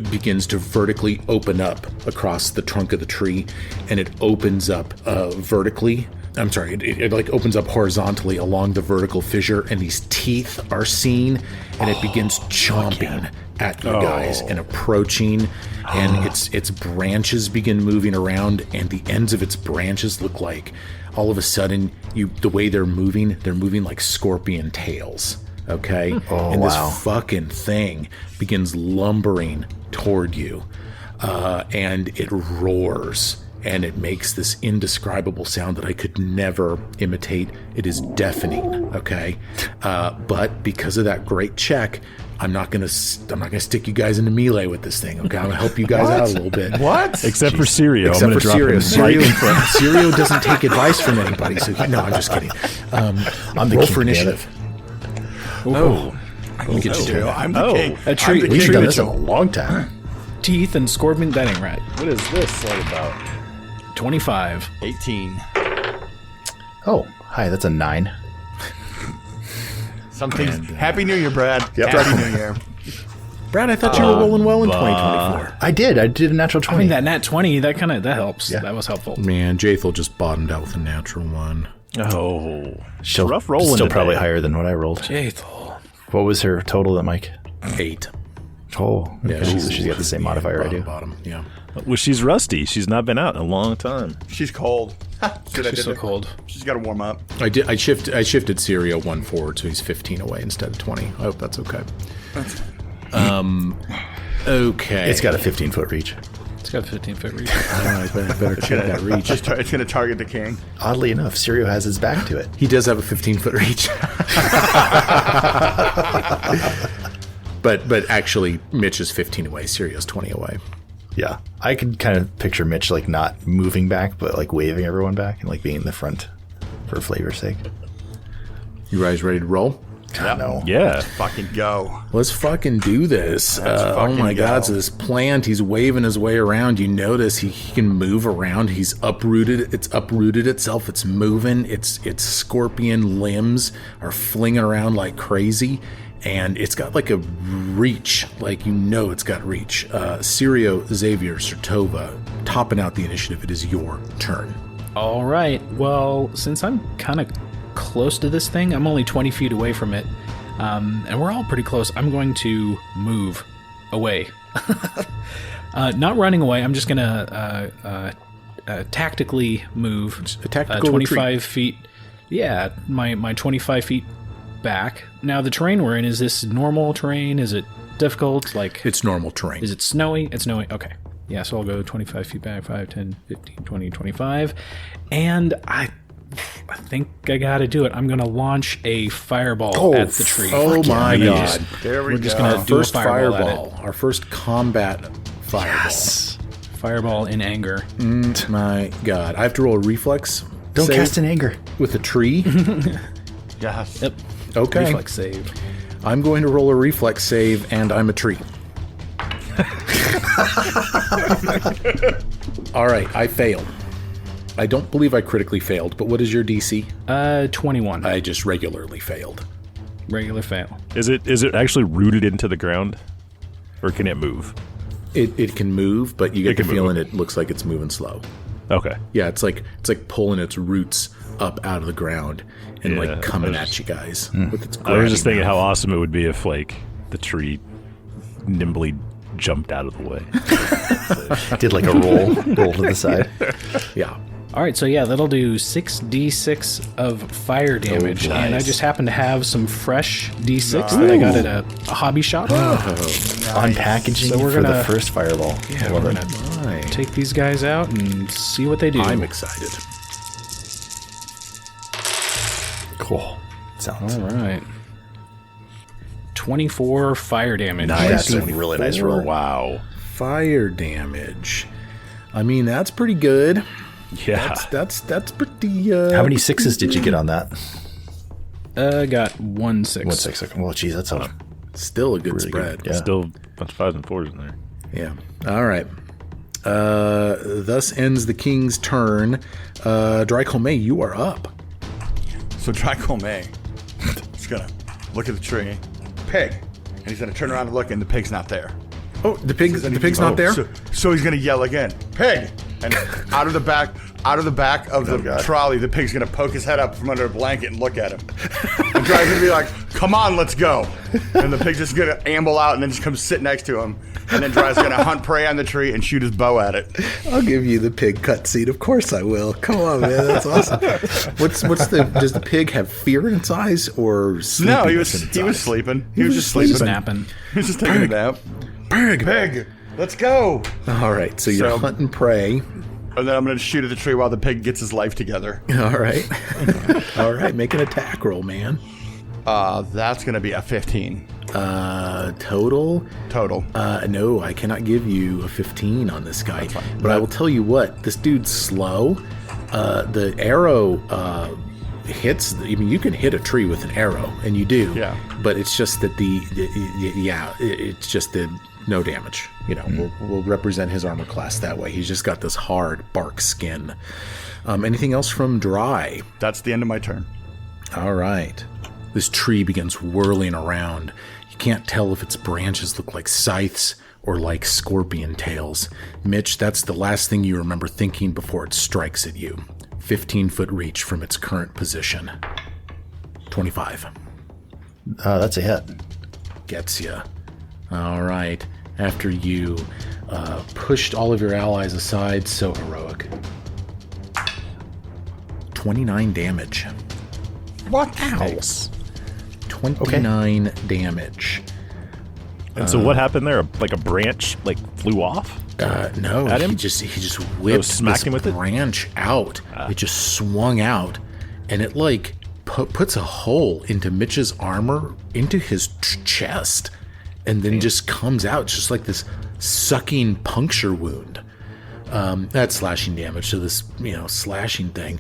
begins to vertically open up across the trunk of the tree, and it opens up vertically. I'm sorry, it like opens up horizontally along the vertical fissure, and these teeth are seen, and it begins chomping at you guys and approaching, and its branches begin moving around, and the ends of its branches look like, all of a sudden, the way they're moving like scorpion tails. Okay? And this fucking thing begins lumbering toward you. And it roars. And it makes this indescribable sound that I could never imitate. It is deafening. Okay? But because of that great check, I'm not gonna stick you guys into melee with this thing. Okay? I'm gonna help you guys out a little bit. What? except for Sirio. Except I'm for going to drop him. Sirio doesn't take advice from anybody. So no, I'm just kidding. I'm the Roll king for of the initiative. Oh, We'll get you to it. I'm the king. A tree, I'm the We've king done of this in a long time. teeth and scorpion. That ain't right. what is this all about? 25. 18. Oh, hi. That's a 9. Something. Happy New Year, Brad. Yep. Happy New Year. Brad, I thought you were rolling well in 2024. I did a natural 20. I mean, that nat 20, that helps. Yeah. That was helpful. Man, Jathel just bottomed out with a natural one. Oh, Still, rough rolling Still today. probably higher than what I rolled. Jathel. What was her total, Mike? 8. Oh, Yeah, she's got the same modifier I do. Bottom, yeah. Well, she's rusty. She's not been out in a long time. She's cold. She's so cold. She's got to warm up. I shifted Sirio 1 forward, so he's 15 away instead of 20. I hope that's okay. Okay. It's got a 15-foot reach. It's got 15-foot reach. All right, better check that reach. It's going to target the king. Oddly enough, Sirio has his back to it. He does have a 15-foot reach. But actually, Mitch is 15 away. Sirio's 20 away. Yeah. I could kind of picture Mitch like not moving back, but like waving everyone back and like being in the front for flavor's sake. You guys ready to roll? Yep. No. Yeah. Fucking go. Let's fucking do this. Oh my God. So this plant, he's waving his way around. You notice he can move around. He's uprooted. It's uprooted itself. It's moving. Its scorpion limbs are flinging around like crazy. And it's got like a reach, like it's got reach. Sirio, Xavier, Sertova, topping out the initiative. It is your turn. All right. Well, since I'm kind of close to this thing, I'm only 20 feet away from it, and we're all pretty close. I'm going to move away. Not running away. I'm just going to tactically move. A tactical 25 retreat. feet. Yeah, my 25 feet back. Now, the terrain we're in, is this normal terrain? Is it difficult? Like, It's normal terrain. is it snowy? It's snowy. Okay. Yeah, so I'll go 25 feet back, 5, 10, 15, 20, 25. And I think I got to do it. I'm going to launch a fireball at the tree. Oh my God. There we We're go. just going to do a First fireball, at fireball. Our first combat fireball. Yes. it. Fireball in anger. My God. I have to roll a reflex. Don't save cast in anger. with a tree. Yes. Yep. Okay. Reflex save. I'm going to roll a reflex save, and I'm a tree. All right, I failed. I don't believe I critically failed, but what is your DC? 21. I just regularly failed. Regular fail. Is it actually rooted into the ground, or can it move? It can move, but you get It the can move. feeling it looks like it's moving slow. Okay. Yeah, it's like pulling its roots up out of the ground and Yeah, like coming I was- at you guys with its. I was just grimy thinking how mouth. awesome it would be if like the tree nimbly jumped out of the way. Did like a roll to the side. Yeah. All right, so yeah, that'll do 6d6 of fire damage, nice. and I just happen to have some fresh d6 that I got at a hobby shop. On packaging So we're for the gonna- first fireball. Yeah, I we're love gonna it. Right. take these guys out and see what they do. I'm excited. Cool. Sounds. All right. 24 fire damage. That's a really nice roll. Wow. Fire damage. I mean, that's pretty good. Yeah. That's pretty. How many sixes did you get on that? Got 1 6. 1 6. Well, geez, that's a Still a good really spread. good. Yeah. Still a bunch of 5s and 4s in there. Yeah. All right. Thus ends the king's turn. Draco May, you are up. So Draco May is going to look at the tree. Pig. And he's going to turn around and look, and the pig's not there. Oh, the pig's not there. So he's going to yell again, pig! And out of the back of the God. trolley, the pig's going to poke his head up from under a blanket and look at him. And Draco's going to be like, come on, let's go. And the pig's just going to amble out and then just come sit next to him. And then Draco's going to hunt prey on the tree and shoot his bow at it. I'll give you the pig cutscene. Of course I will. Come on, man. That's awesome. Does the pig have fear in its eyes or No, sleepiness in its he was eyes? sleeping. He was just sleeping. Snapping. He was just taking a nap. Pig, let's go. All right, so you're So- hunting prey. And then I'm going to shoot at the tree while the pig gets his life together. All right. All right, make an attack roll, man. That's going to be a 15 Total? total. No, I cannot give you a 15 on this guy. But I will tell you what, this dude's slow. The arrow hits. I mean, you can hit a tree with an arrow, and you do. Yeah. But it's just that it's just the no damage. We'll represent his armor class that way. He's just got this hard bark skin. Anything else from Dry? That's the end of my turn. All right. This tree begins whirling around. You can't tell if its branches look like scythes or like scorpion tails. Mitch, that's the last thing you remember thinking before it strikes at you. 15-foot reach from its current position. 25. That's a hit. Gets you. All right. After you pushed all of your allies aside, so heroic. 29 damage. What? Ow. 29 damage. And so what happened there? Like a branch flew off? No, at him? he just whipped smacked this him with it? branch out. It just swung out, and it like puts a hole into Mitch's armor, into his chest, and then just comes out just like this sucking puncture wound. That's slashing damage to this, slashing thing.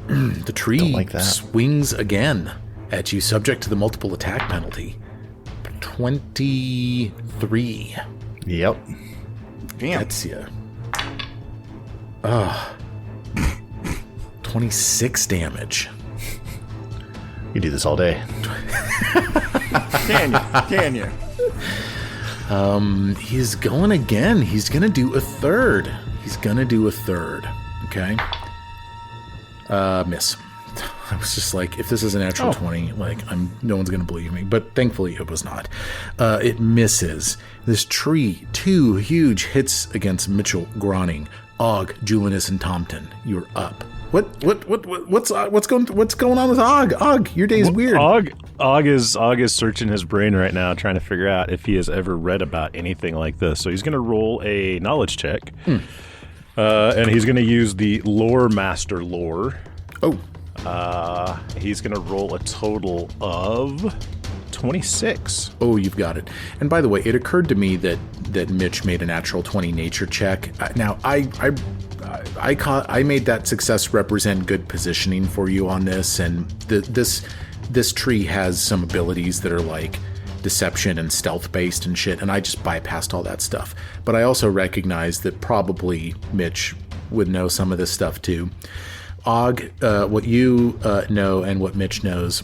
The tree like that. swings again at you, subject to the multiple attack penalty. 23. Yep. Damn. That's you. 26 damage. You can do this all day. Can you? He's going again. He's going to do a third. Okay. Miss. I was just like, if this is a natural 20, no one's going to believe me. But thankfully it was not. It misses. This tree, 2 huge hits against Mitchell Groning, Og, Julianus, and Tompton. You're up. What's going on with Og? Og, your day's weird. Og is searching his brain right now, trying to figure out if he has ever read about anything like this. So he's going to roll a knowledge check, and he's going to use the Lore Master lore. Oh. He's going to roll a total of 26. Oh, you've got it. And by the way, it occurred to me that Mitch made a natural 20 nature check. Now, I made that success represent good positioning for you on this, and this tree has some abilities that are like deception and stealth based and shit, and I just bypassed all that stuff. But I also recognize that probably Mitch would know some of this stuff too. Og, what you know and what Mitch knows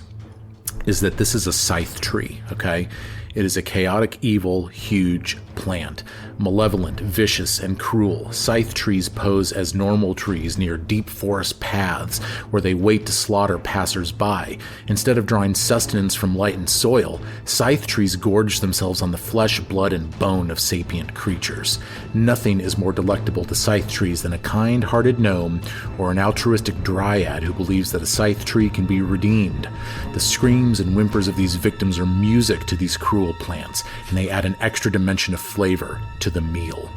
is that this is a scythe tree, okay? It is a chaotic, evil, huge plant. Malevolent, vicious, and cruel, scythe trees pose as normal trees near deep forest paths where they wait to slaughter passers-by. Instead of drawing sustenance from light and soil, scythe trees gorge themselves on the flesh, blood, and bone of sapient creatures. Nothing is more delectable to scythe trees than a kind-hearted gnome or an altruistic dryad who believes that a scythe tree can be redeemed. The screams and whimpers of these victims are music to these cruel plants, and they add an extra dimension of flavor to the meal.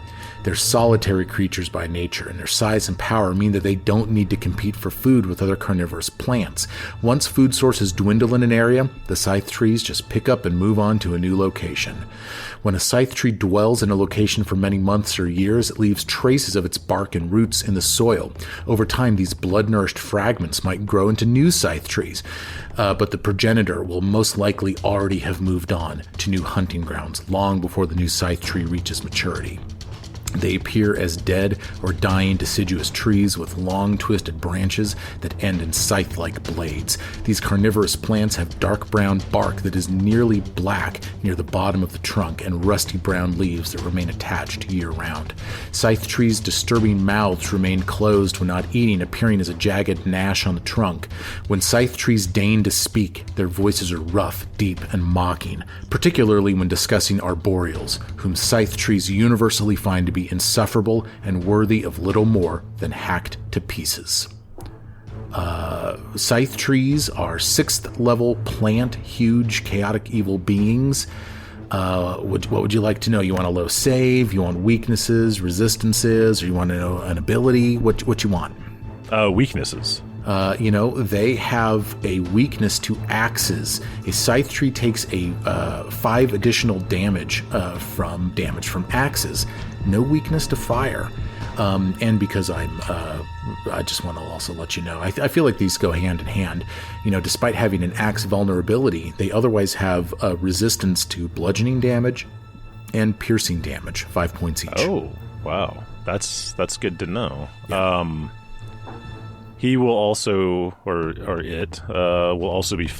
They're solitary creatures by nature, and their size and power mean that they don't need to compete for food with other carnivorous plants. Once food sources dwindle in an area, the scythe trees just pick up and move on to a new location. When a scythe tree dwells in a location for many months or years, it leaves traces of its bark and roots in the soil. Over time, these blood-nourished fragments might grow into new scythe trees, but the progenitor will most likely already have moved on to new hunting grounds long before the new scythe tree reaches maturity. They appear as dead or dying deciduous trees with long twisted branches that end in scythe-like blades. These carnivorous plants have dark brown bark that is nearly black near the bottom of the trunk and rusty brown leaves that remain attached year-round. Scythe trees' disturbing mouths remain closed when not eating, appearing as a jagged gnash on the trunk. When scythe trees deign to speak, their voices are rough, deep, and mocking, particularly when discussing arboreals, whom scythe trees universally find to be insufferable and worthy of little more than hacked to pieces. Scythe trees are 6th level plant, huge, chaotic, evil beings. What would you like to know? You want a low save? You want weaknesses, resistances, or you want to know an ability? What you want? Weaknesses. They have a weakness to axes. A scythe tree takes a 5 additional damage from axes. No weakness to fire. And because I just want to also let you know, I feel like these go hand in hand. Despite having an axe vulnerability, they otherwise have a resistance to bludgeoning damage and piercing damage, 5 points each. Oh, wow. That's good to know. Yeah. He will also, or it, will also be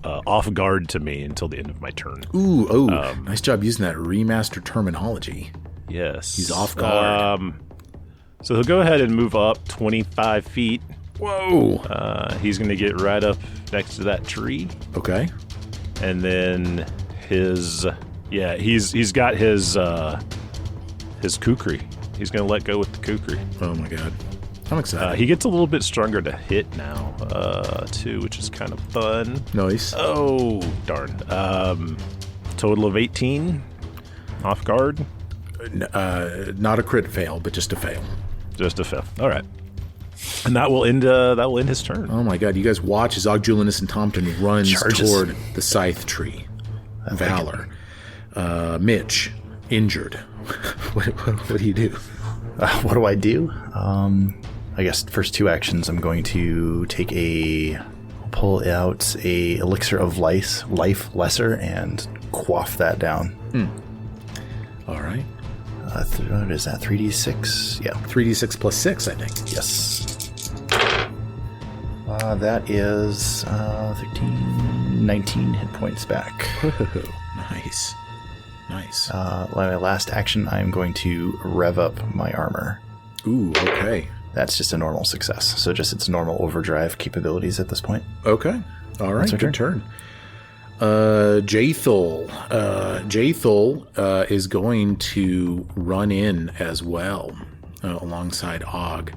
off guard to me until the end of my turn. Nice job using that remastered terminology. Yes. He's off guard. So he'll go ahead and move up 25 feet. Whoa. He's going to get right up next to that tree. Okay. And then he's got his kukri. He's going to let go with the kukri. Oh my god. I'm excited. He gets a little bit stronger to hit now, too, which is kind of fun. Nice. Oh, darn. Total of 18 off guard. Not a crit fail, but just a fail. Just a fail. All right. And that will end his turn. Oh my god, you guys watch as Ogjulinus and Tompton runs Charges. toward the scythe tree. Valor. Mitch, injured. What do you do? What do I do? I guess first 2 actions, I'm going to pull out a elixir of life lesser and quaff that down. All right. What is that? 3d6? Yeah. 3d6 plus 6, I think. Yes. That is 13, 19 hit points back. Nice. Nice. My last action, I'm going to rev up my armor. Ooh, okay. That's just a normal success. So just its normal overdrive capabilities at this point. Okay. All right, That's our good turn. Jaethul. Jaethul is going to run in as well alongside Og.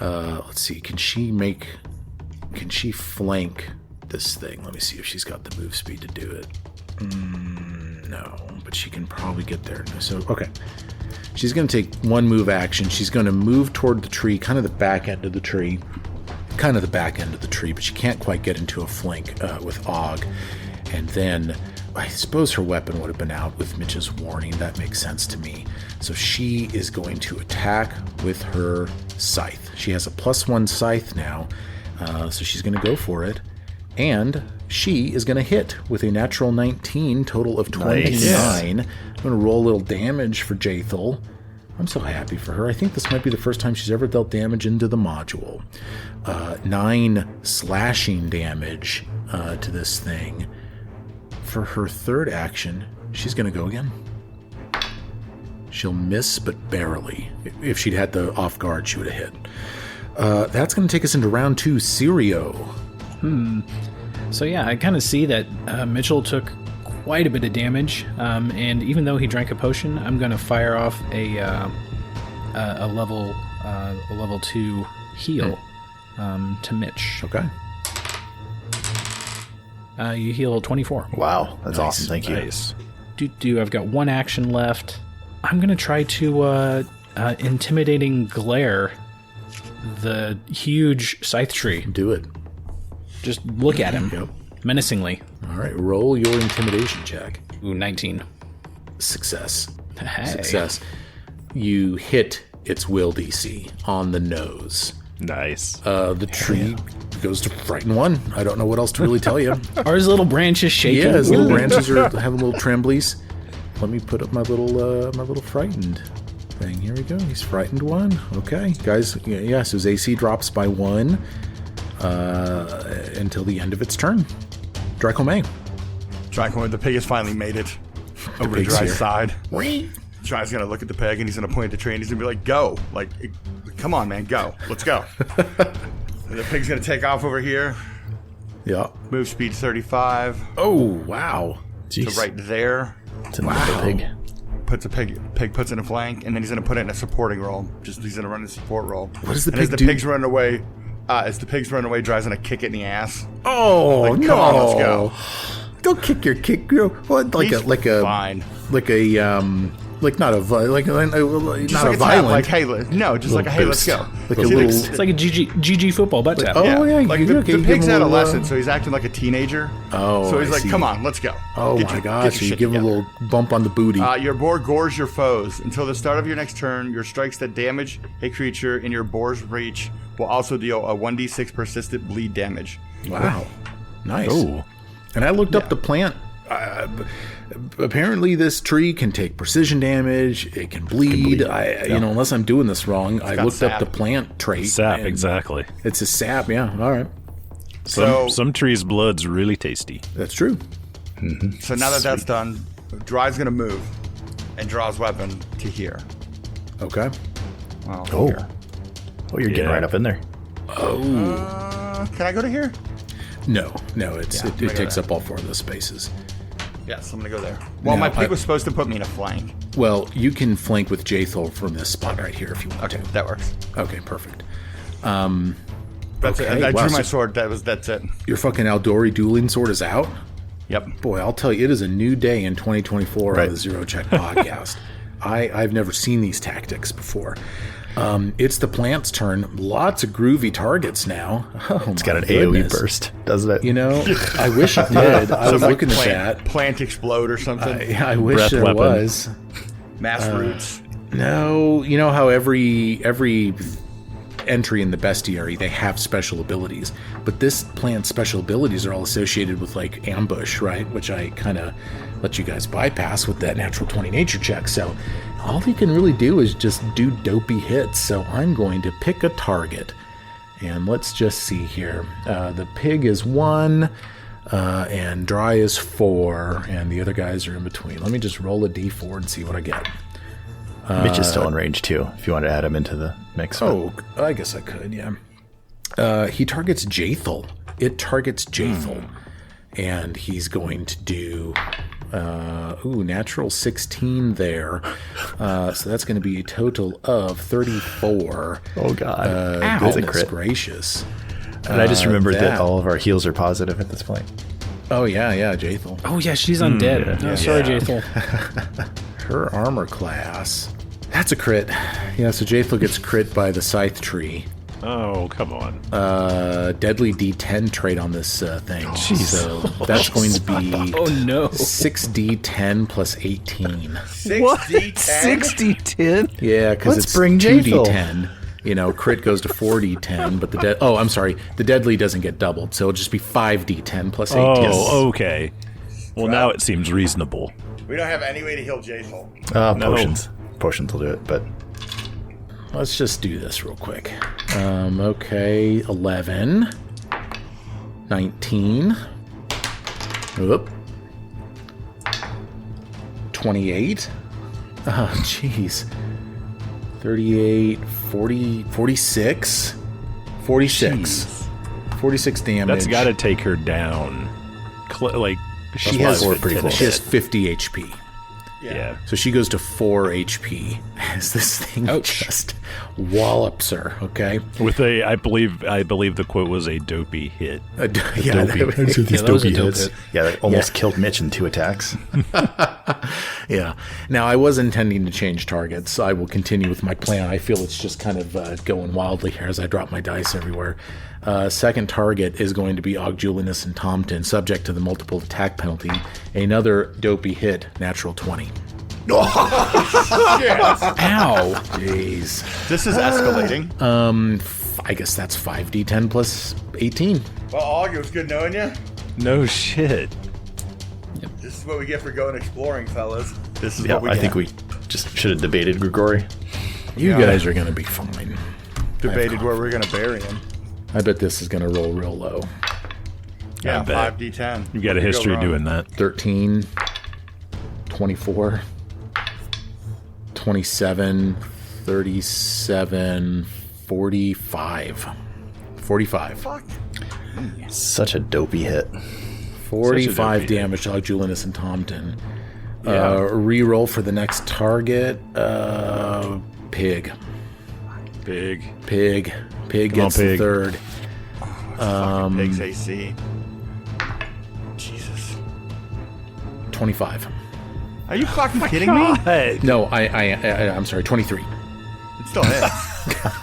Let's see. Can she flank this thing? Let me see if she's got the move speed to do it. No, but she can probably get there. So, okay. She's going to take one move action. She's going to move toward the tree, kind of the back end of the tree. But she can't quite get into a flank with Og. And then I suppose her weapon would have been out with Mitch's warning. That makes sense to me. So she is going to attack with her scythe. She has a +1 scythe now, so she's going to go for it. And she is going to hit with a natural 19, total of 29. Nice. I'm going to roll a little damage for Jaethul. I'm so happy for her. I think this might be the first time she's ever dealt damage into the module. 9 slashing damage to this thing. For her third action, she's going to go again. She'll miss, but barely. If she'd had the off guard, she would have hit. That's going to take us into round 2, Sirio. So yeah, I kind of see that Mitchell took quite a bit of damage, and even though he drank a potion, I'm going to fire off a level 2 heal to Mitch. Okay. You heal 24. Wow, that's awesome. Thank you. Nice. I've got 1 action left. I'm going to try to intimidating glare the huge scythe tree. Do it. Just look at him. Yep. Menacingly. All right, roll your intimidation check. Ooh, 19. Success. Hey. Success. You hit its will DC on the nose. Nice. The tree goes to frighten 1. I don't know what else to really tell you. Are his little branches shaking? Yeah, his little branches are having little tremblies. Let me put up my little frightened thing. Here we go. He's frightened 1. Okay, guys. Yes, his AC drops by 1 until the end of its turn. Draco May. Draco, the pig has finally made it over to pig's Dry's here. side. Dry's gonna look at the pig and he's gonna point at the tree and he's gonna be like, "Go! Like, come on, man, go! Let's go!" And the pig's gonna take off over here. Yeah. Move speed 35 Oh, wow. to right there. It's a little pig. Puts a pig puts in a flank, and then he's gonna put it in a supporting role. He's gonna run a support role. What does the and pig as the do? pig's running away, Dry's gonna kick it in the ass. Oh, Like, no. come on, let's go. Don't kick your kick. What? He's fine. Not a violent. Like, hey, no, just like a hey, let's boost. go. Like See, a little- It's like a GG football butt tap. Oh, yeah. Like you the give pig's him a little, adolescent, so he's acting like a teenager. Oh, so he's I like, see. "Come on, let's go." Oh Get my your gosh! So you shit give him a together. little bump on the booty. Your boar gores your foes. Until the start of your next turn, your strikes that damage a creature in your boar's reach will also deal a 1d6 persistent bleed damage. Wow, nice. Oh. And I looked up the plant. Apparently, this tree can take precision damage. It can bleed. Unless I'm doing this wrong, I got looked up sap. the plant trait. Sap, and exactly. It's a sap. Yeah. All right. Some trees' blood's really tasty. That's true. So now that that's done, Dry's gonna move and draw his weapon to here. Okay. Well, Oh. here. Oh, you're getting Yeah. right up in there. Can I go to here? No. It I'm gonna takes go up all 4 of those spaces. Yes, I'm gonna go there. Well, Now, my pig was supposed to put me in a flank. Well, you can flank with Jaethul from this spot right here if you want Okay, to. that works. Okay, perfect. That's Okay, it. I wow, drew my so- sword. That's it. Your fucking Aldori dueling sword is out? Yep. Boy, I'll tell you, it is a new day in 2024 on Right. the Zero Check podcast. I've never seen these tactics before. It's the plant's turn. Lots of groovy targets now. It's got an AoE burst, doesn't it? You know, I wish it did. I was looking at that. Plant explode or something. I wish Breath there weapon. was. Mass roots. No, you know how every entry in the bestiary, they have special abilities, but this plant's special abilities are all associated with like ambush, right? Which I kind of let you guys bypass with that natural 20 nature check. So all he can really do is just do dopey hits. So I'm going to pick a target, and let's just see here. The pig is 1, and dry is 4, and the other guys are in between. Let me just roll a d4 and see what I get. Mitch is still in range too, if you want to add him into the mix. Oh, I guess I could, yeah. He targets Jathel. It targets Jathel. And he's going to do, natural 16 there. So that's going to be a total of 34. Oh, God. Goodness a crit. gracious. And I just remembered that all of our heals are positive at this point. Oh, yeah, Jathel. Oh yeah, she's undead. yeah. Sorry, Jathel. Her armor class. That's a crit. Yeah, so Jathel gets crit by the Scythe tree. Oh, come on. Deadly D10 trait on this thing. So that's going to be Oh no. 6d10 plus 18. 6d10? 60-10? Yeah, because Let's it's bring Jathel. 2d10. You know, crit goes to 4d10, but the deadly doesn't get doubled, so it'll just be 5d10 plus 18. Oh, okay. Well, now it seems reasonable. We don't have any way to heal Jathel. Potions. Potions will do it, but... Let's just do this real quick. Okay, 11. 19. Whoop. 28. Oh, jeez. 38, 40, 46. 46. 46 damage. That's got to take her down. She has, pretty close. she has 50 HP. Yeah. So she goes to 4 HP as this thing just wallops her, okay? With I believe the quote was a dopey hit. Yeah, that was a dope hit. Yeah, that almost killed Mitch in 2 attacks. yeah. Now, I was intending to change targets. I will continue with my plan. I feel it's just kind of going wildly here as I drop my dice everywhere. Second target is going to be Ogjulinus and Tomton, subject to the multiple attack penalty. Another dopey hit, natural 20. Ow. Jeez. This is escalating. I guess that's 5d10 plus 18. Well, Og, it was good knowing you. No shit. This is what we get for going exploring, fellas. This is Yeah, what we I get. think we just should have debated Grigori. You guys are going to be fine. debated where we're going to bury him. I bet this is going to roll real low. Yeah, I bet. 5d10. You got a history doing that. 13, 24, 27, 37, 45. 45. Fuck. Such a dopey hit. 45 dopey damage to Ogjulinus and Tomton. Yeah. Reroll for the next target. Pig. Big. Pig Come on, gets the Pig. third. Fucking Pig's AC. Jesus. 25. Are you fucking kidding me? No, I'm sorry, 23. It still hits.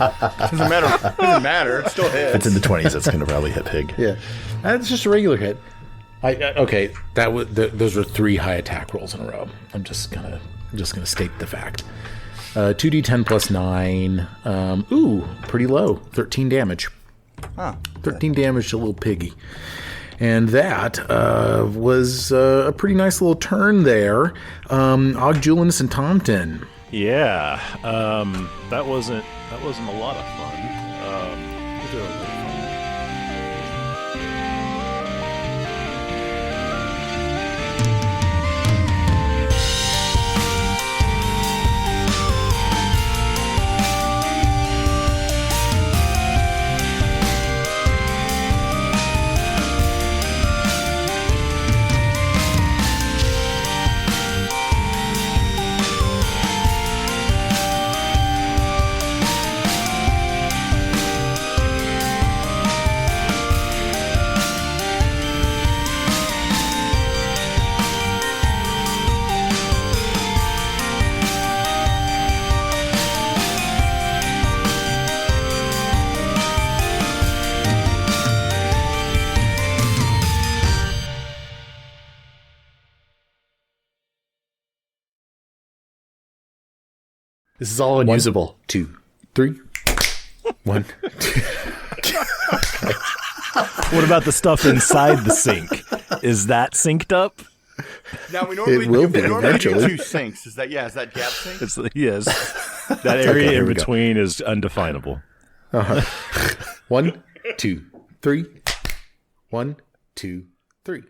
Doesn't matter. It still If hits. it's in the 20s, it's going to probably hit Pig. Yeah, that's just a regular hit. Okay, that was those were 3 high attack rolls in a row. I'm just gonna state the fact. 2d10 plus 9. Pretty low. 13 damage. Huh. 13 damage to little piggy. And that was a pretty nice little turn there. Ogjulinus and Tomton. Yeah. That wasn't a lot of fun. These are a little fun. This is all unusable. 2, 3. 1, 2. What about the stuff inside the sink? Is that synced up? Now we normally It will do, be we normally do eventually. 2 sinks. Is that gap sink? It's yes. That area here in we go. between is undefinable. 1, 2, 3. 1, 2, 3.